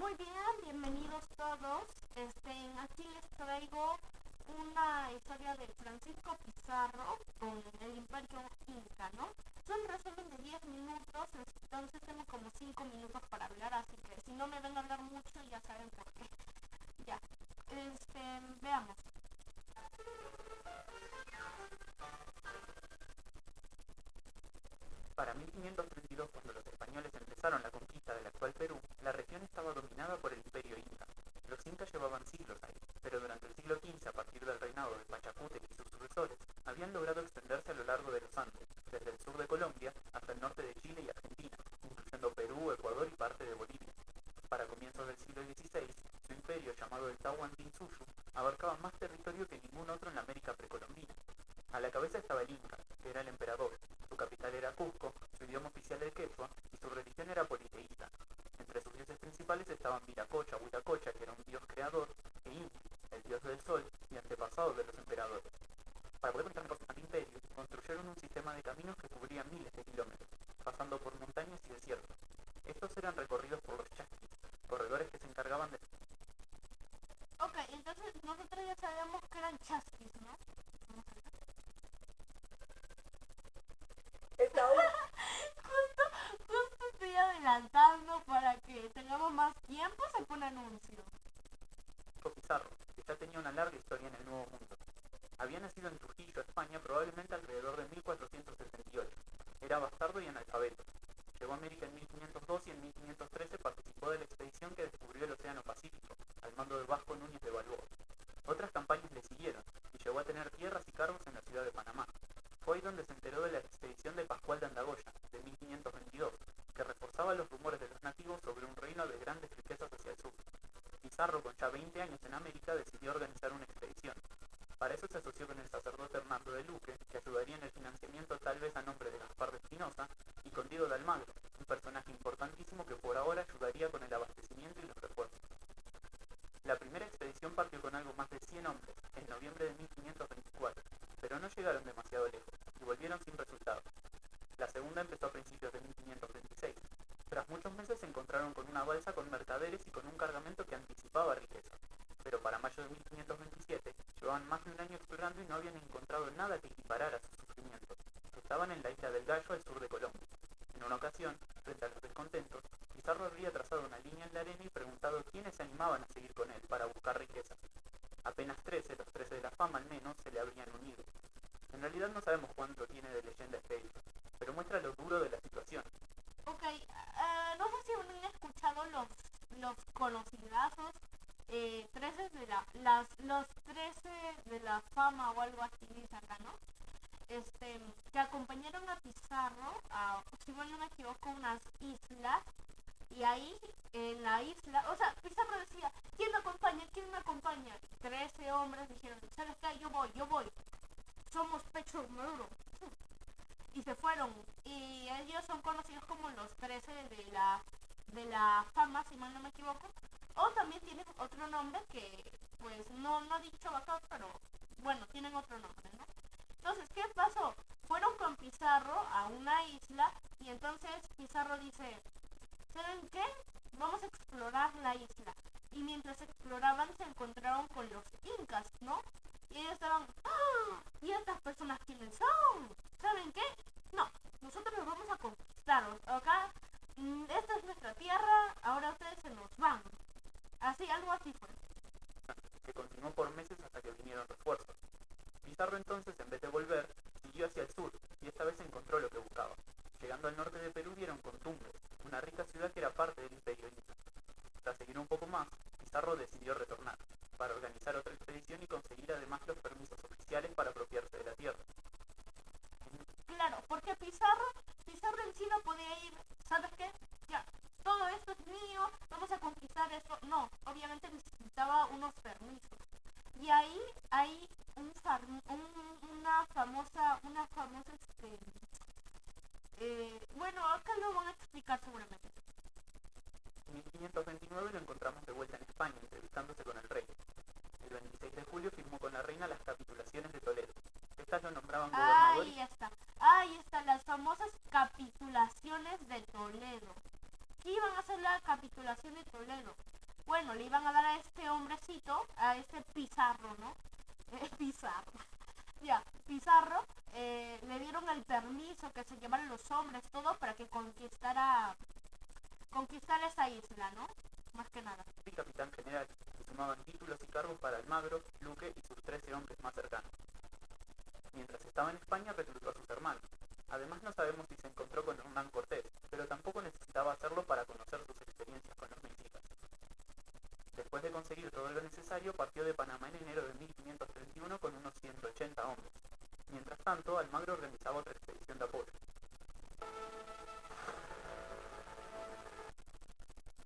Muy bien, bienvenidos todos. Aquí les traigo una historia de Francisco Pizarro con el Imperio Inca, ¿no? Es un resumen de 10 minutos, entonces tengo como 5 minutos para hablar, así que si no me ven a hablar mucho ya saben por qué. Ya, veamos. Para 1532, cuando los españoles empezaron la conquista del actual Perú, la región estaba dominada por el Imperio Inca. Los incas llevaban siglos ahí, pero durante el siglo XV, a partir del reinado de Pachacútec y sus sucesores, habían logrado extenderse a lo largo de los Andes, desde el sur de Colombia hasta el norte de Chile y Argentina, incluyendo Perú, Ecuador y parte de Bolivia. Para comienzos del siglo XVI, su imperio, llamado el Tahuantinsuyo, abarcaba más territorio que ningún otro en la América precolombina. A la cabeza estaba el Inca, que era el emperador. Su capital era Cusco, su idioma oficial el quechua, y su religión era politeísta. Entre sus dioses principales estaban Viracocha, Huiracocha, que era un dios creador, e Inti, el dios del sol y antepasado de los emperadores. Para poder conectar con el imperio, construyeron un sistema de caminos que cubrían miles de kilómetros, pasando por montañas y desiertos. Estos eran recorridos por los chasquis, corredores que se encargaban de... Ok, entonces nosotros ya sabemos que eran chasquis, ¿no? Justo estoy adelantando para que tengamos más tiempo, se pone anuncio. Pizarro, que ya tenía una larga historia en el Nuevo Mundo. Había nacido en Trujillo, España, probablemente alrededor de 1478. Era bastardo y analfabeto. Llegó a América en 1502 y en 1513 participó de la expedición que descubrió el Océano Pacífico, al mando de Vasco Núñez de Balboa. Otras campañas le siguieron, y llegó a tener tierras y cargos en la ciudad de Panamá. Fue ahí donde se enteró de la expedición de Pascual de Andagoya, de 1522, que reforzaba los rumores de los nativos sobre un reino de grandes riquezas hacia el sur. Pizarro, con ya 20 años en América, decidió organizar una expedición. Para eso se asoció con el sacerdote Hernando de Luque, que ayudaría en el financiamiento tal vez a nombre de Gaspar de Espinosa, y con Diego de Almagro, un personaje importantísimo que por ahora ayudaría con el abastecimiento y los refuerzos. La primera expedición partió con algo más de 100 hombres, en noviembre de 1524, pero no llegaron demasiado lejos, y volvieron sin resultado. La segunda empezó a principios de 1526. Tras muchos meses se encontraron con una balsa con mercaderes y con un cargamento que anticipaba riqueza. Pero para mayo de 1527 llevaban más de un año explorando y no habían encontrado nada que equiparara a sus sufrimientos. Estaban en la isla del Gallo al sur de Colombia. En una ocasión, frente a los descontentos, Pizarro habría trazado una línea en la arena y preguntado quiénes se animaban a seguir con él para buscar riqueza. Apenas 13, los 13 de la fama al menos, se le habrían unido. En realidad no sabemos cuánto tiene de leyenda este hecho, pero muestra lo duro de la situación. Ok, no sé si han escuchado los conocidazos 13 de los 13 de la fama o algo así dice acá, ¿no? Que acompañaron a Pizarro a, si mal no me equivoco, unas islas, y ahí en la isla, o sea, Pizarro decía, ¿quién me acompaña? ¿Quién me acompaña? 13 hombres dijeron, ¿sabes qué? Yo voy, somos pecho maduro. Y se fueron, y ellos son conocidos como los 13 de la fama, si mal no me equivoco, o también tienen otro nombre que pues no he dicho acá, pero bueno, tienen otro nombre, ¿no? Entonces, ¿qué pasó? Fueron con Pizarro a una isla, y entonces Pizarro dice, ¿saben qué? Vamos a explorar la isla. Y mientras exploraban se encontraron con los incas, ¿no? Y ellos estaban, ¡ah! ¿Y estas personas quiénes son? ¿Saben qué? No, nosotros los vamos a conquistar. Acá, esta es nuestra tierra, ahora ustedes se nos van. Así, algo así fue. Que continuó por meses hasta que vinieron refuerzos. Pizarro entonces, en vez de volver, siguió hacia el sur, y esta vez encontró lo que buscaba. Llegando al norte de Perú vieron con Tumbes, una rica ciudad que era parte del imperio inca. Tras seguir un poco más, Pizarro decidió retornar, para organizar otra expedición y conseguir además los permisos oficiales para apropiarse de la tierra. Claro, porque Pizarro en sí no podía ir, ¿sabes qué? Ya, todo esto es mío, vamos a conquistar esto. No, obviamente necesitaba unos permisos. Y ahí hay una famosa, bueno, acá lo van a explicar seguramente. En 1529 lo encontramos de vuelta en España, entrevistándose con el rey. El 26 de julio firmó con la reina las capitulaciones de Toledo. Estas lo nombraban gobernador y... Ahí está, las famosas capitulaciones de Toledo. ¿qué iban a hacer la capitulación de Toledo? Bueno, le iban a dar a este hombrecito, a este Pizarro, ¿no? Pizarro. Ya, Pizarro, le dieron el permiso que se llevaran los hombres, todo para que conquistara esa isla, ¿no? Más que nada. Y capitán general, que sumaban títulos y cargos para Almagro, Luque y sus 13 hombres más cercanos. Mientras estaba en España reclutó a sus hermanos. Además no sabemos si se encontró con Hernán Cortés, pero tampoco necesitaba hacerlo para conocer sus experiencias con los mexicas. Después de conseguir todo lo necesario, partió de Panamá en enero de 1531 con unos 180 hombres. Mientras tanto, Almagro organizaba otra expedición de apoyo.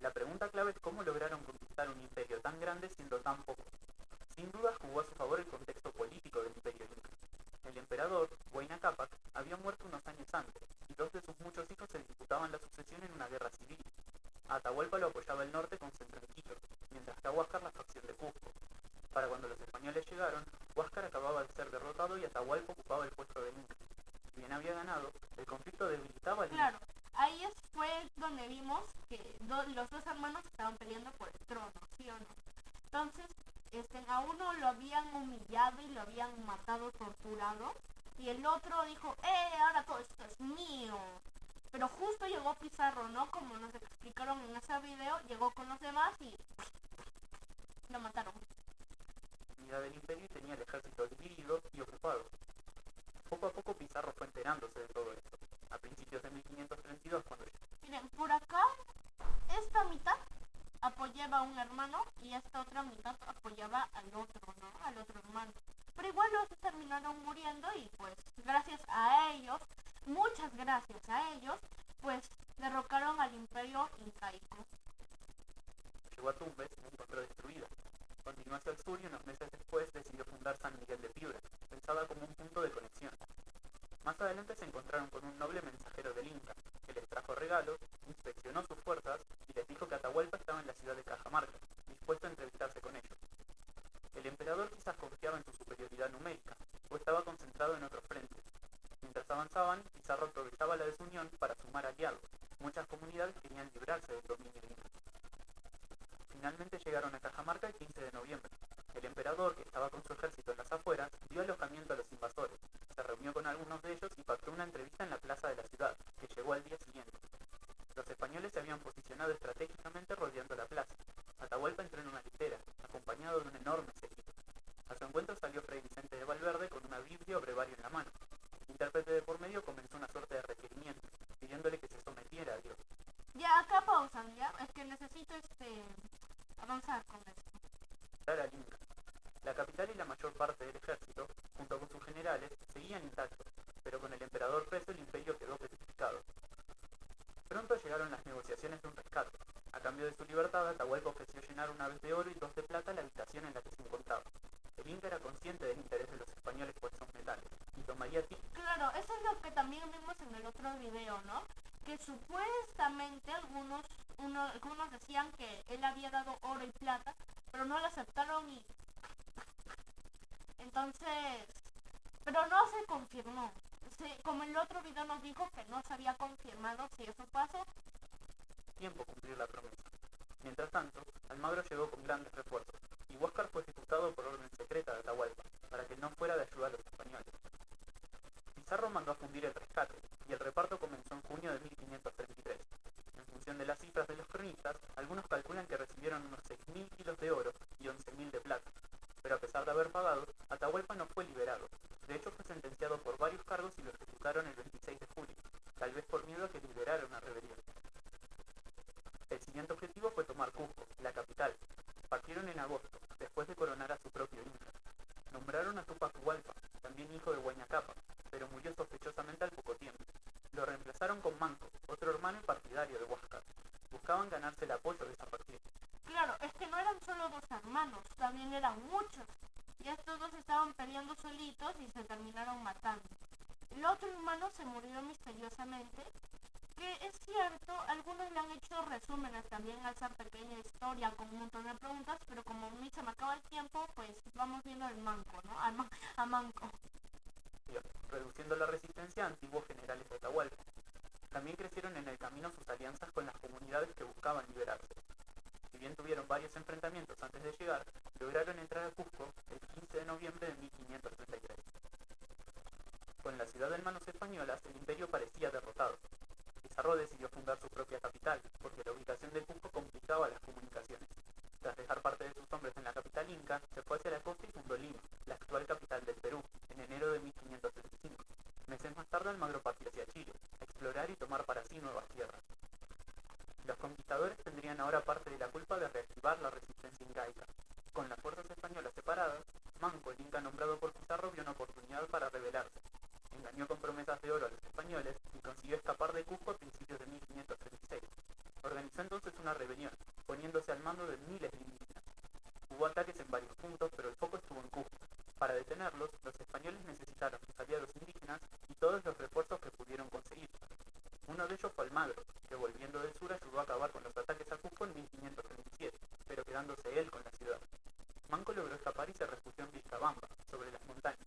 La pregunta clave es cómo lograron conquistar un imperio tan grande siendo tan poco. Sin duda jugó a su favor el contexto político del imperio inca. El emperador, Huayna Cápac, había muerto unos años antes, y dos de sus muchos hijos se disputaban la sucesión en una guerra civil. A Atahualpa lo apoyaba el norte con centro en Quito, mientras que a Huáscar la facción de Cusco. Para cuando los españoles llegaron, Huáscar acababa de ser derrotado y Atahualpa ocupaba el puesto del inca. Si bien había ganado, el conflicto debilitaba al inca. Claro, ahí fue donde vimos que los dos hermanos estaban peleando por el trono, ¿sí o no? Entonces, a uno lo habían humillado y lo habían matado, torturado, y el otro dijo, ahora todo esto es mío. Pero justo llegó Pizarro, ¿no? Como nos explicaron en ese video, llegó con los demás y lo mataron. Unidad del imperio y tenía el ejército dividido y ocupado. Poco a poco Pizarro fue enterándose de todo esto. A principios de 1532 cuando... Miren, por acá, esta mitad apoyaba a un hermano y esta otra mitad apoyaba al otro, ¿no? Al otro hermano. Pero igual los terminaron muriendo y pues gracias a ellos, muchas gracias a ellos, pues derrocaron al imperio incaico. Llegó a Tumbes y se encontró destruida. Continuó hacia el sur y unos meses después decidió fundar San Miguel de Piura, pensada como un punto de conexión. Más adelante se encontraron con un noble mensajero del Inca, que les trajo regalos, inspeccionó sus fuerzas y les dijo que Atahualpa estaba en la ciudad de Cajamarca, dispuesto a entrevistarse con ellos. El emperador quizás confiaba en su superioridad numérica, o estaba concentrado en otros frentes. Mientras avanzaban, Pizarro aprovechaba la desunión para sumar aliados. Muchas comunidades querían librarse del dominio inca. Finalmente llegaron a Cajamarca el 15 de noviembre. El emperador, que estaba con su ejército en las afueras, dio alojamiento a los invasores. Se reunió con algunos de ellos y pactó una entrevista en la plaza de la ciudad, que llegó al día siguiente. Los españoles se habían posicionado estratégicamente rodeando la plaza. Atahualpa entró en una litera, acompañado de un enorme séquito. A su encuentro salió Fray Vicente de Valverde con una biblia o brevario en la mano. El intérprete de por medio comenzó una suerte de requerimiento, pidiéndole que se sometiera a Dios. Ya, acá pausan, ¿ya? Es que necesito avanzar con esto. Al Inca. La capital y la mayor parte del ejército, junto con sus generales, seguían intactos, pero con el emperador preso el imperio quedó petrificado. Pronto llegaron las negociaciones de un rescate. A cambio de su libertad, Atahualpa ofreció llenar una vez de oro y 2 de plata la habitación en la que se encontraba. El Inca era consciente del interés de los españoles por esos metales, y tomaría Claro, eso es lo que también vimos en el otro video, ¿no? Que supuestamente algunos decían que él había dado oro y plata, pero no lo aceptaron y... Entonces... Pero no se confirmó. Como el otro video nos dijo que no se había confirmado si eso pasó. Tiempo cumplir la promesa. Mientras tanto, Almagro llegó con grandes refuerzos, y Huáscar fue ejecutado por orden secreta de Atahualpa, para que no fuera de ayuda a los españoles. Pizarro mandó a fundir el rescate, y el reparto comenzó en junio de 1533. En función de las cifras de los cronistas, algunos calculan que recibieron unos 6.000 kilos de oro y 11.000 de plata. Pero a pesar de haber pagado, Atahualpa no fue liberado. De hecho, fue sentenciado por varios cargos y lo ejecutaron el 26 de julio, tal vez por miedo a que liderara una rebelión. El siguiente objetivo fue tomar Cusco, la capital. Partieron en agosto, después de coronar a su propio inca. Nombraron a Túpac Hualpa, también hijo de Huayna Cápac, pero murió sospechosamente al poco tiempo. Lo reemplazaron con Manco, otro hermano y partidario de Huáscar. Buscaban ganarse el apoyo de esa partida. Claro, es que no eran solo 2 hermanos, también eran muchos. Y estos dos estaban peleando solitos y se terminaron matando. El otro hermano se murió misteriosamente, que es cierto, algunos le han hecho resúmenes también al ser pequeña historia con un montón de preguntas, pero como a mí se me acaba el tiempo, pues vamos viendo el Manco, ¿no? A Manco. Reduciendo la resistencia a antiguos generales de Atahualpa. También crecieron en el camino sus alianzas con las comunidades que buscaban liberarse. Si bien tuvieron varios enfrentamientos antes de llegar, lograron entrar a Cusco el 15 de noviembre de 1533. Con la ciudad en manos españolas, el imperio parecía derrotado. Pizarro decidió fundar su propia capital, porque la ubicación de Cusco complicaba las comunicaciones. Tras dejar parte de sus hombres en la capital inca, se fue hacia la costa y fundó Lima, la actual capital del Perú, en enero de 1535. Meses más tarde, Almagro partió hacia Chile, a explorar y tomar para sí nuevas tierras. Los conquistadores tendrían ahora parte de la culpa de reactivar la resistencia incaica. Con las fuerzas españolas separadas, Manco, el inca nombrado por Pizarro, vio una oportunidad para rebelarse. Engañó con promesas de oro a los españoles y consiguió escapar de Cusco a principios de 1536. Organizó entonces una rebelión, poniéndose al mando de miles de indígenas. Hubo ataques en varios puntos, pero el foco estuvo en Cusco. Para detenerlos, los españoles necesitaron sus aliados indígenas y todos los refuerzos que pudieron conseguir. Uno de ellos fue Almagro, que volviendo del sur ayudó a acabar con los ataques a Cusco en 1537, pero quedándose él con la ciudad. Manco logró escapar y se refugió en Vilcabamba, sobre las montañas.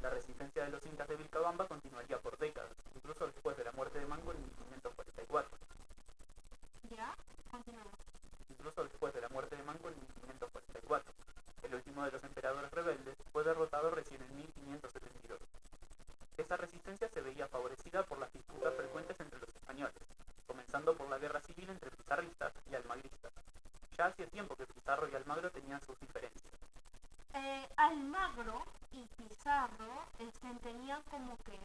La resistencia de los incas de Vilcabamba continuaría por décadas, incluso después de la muerte de Manco en 1544. ¿Ya? Continuamos. Incluso después de la muerte de Manco en 1544. El último de los emperadores rebeldes fue derrotado recién en 1572. Esa resistencia se veía favorecida por las disputas frecuentes entre los españoles, comenzando por la guerra civil entre pizarristas y almagristas. Ya hacía tiempo que Pizarro y Almagro tenían sus diferencias. Almagro y Pizarro tenían como que...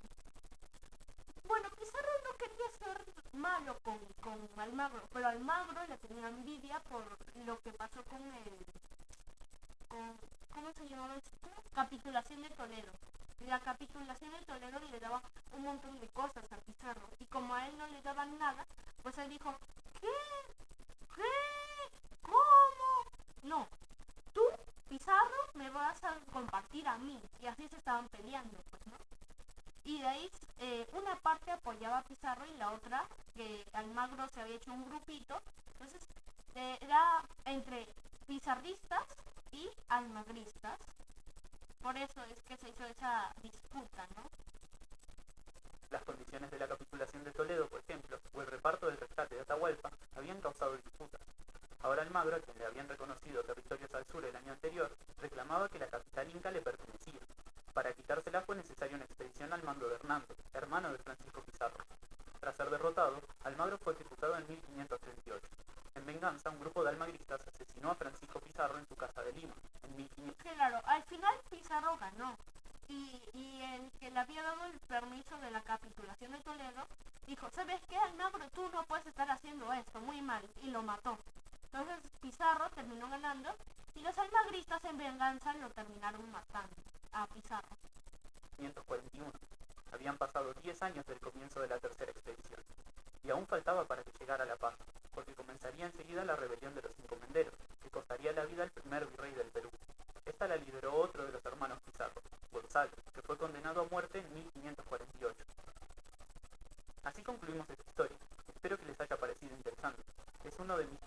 Bueno, Pizarro no quería ser malo con Almagro, pero Almagro le tenía envidia por lo que pasó con ¿cómo se llamaba esto? Capitulación de Toledo. La capitulación de Toledo le daba un montón de cosas a Pizarro, y como a él no le daban nada, pues él dijo, ¿qué? ¿Cómo? No, tú, Pizarro, me vas a compartir a mí. Y así se estaban peleando, pues, ¿no? Y de ahí una parte apoyaba a Pizarro y la otra, que Almagro se había hecho un grupito. Entonces era entre pizarristas y almagristas. Por eso es que se hizo esa disputa, ¿no? Las condiciones de la capitulación de Toledo, por ejemplo, o el reparto del rescate de Atahualpa, habían causado disputas. Ahora Almagro, a quien le habían reconocido territorios al sur el año anterior, reclamaba que la capital inca le pertenecía. Para quitársela fue necesaria una expedición al mando de Hernando, hermano de Francisco Pizarro. Tras ser derrotado, Almagro fue ejecutado en 1538. En venganza, un grupo de almagristas asesinó a Francisco Pizarro en su casa de Lima, en 1500. Claro, al final Pizarro ganó. Y el que le había dado el permiso de la capitulación de Toledo dijo, ¿sabes qué, Almagro? Tú no puedes estar haciendo esto, muy mal, y lo mató. Entonces Pizarro terminó ganando y los almagristas en venganza lo terminaron matando a Pizarro. 1541. Habían pasado 10 años del comienzo de la tercera expedición, y aún faltaba para que llegara la paz, porque comenzaría enseguida la rebelión de los encomenderos, que costaría la vida al primer virrey del Perú. Esta la lideró otro de los hermanos Pizarro, Gonzalo, que fue condenado a muerte en 1548. Así concluimos esta historia. Espero que les haya parecido interesante. Es uno de mis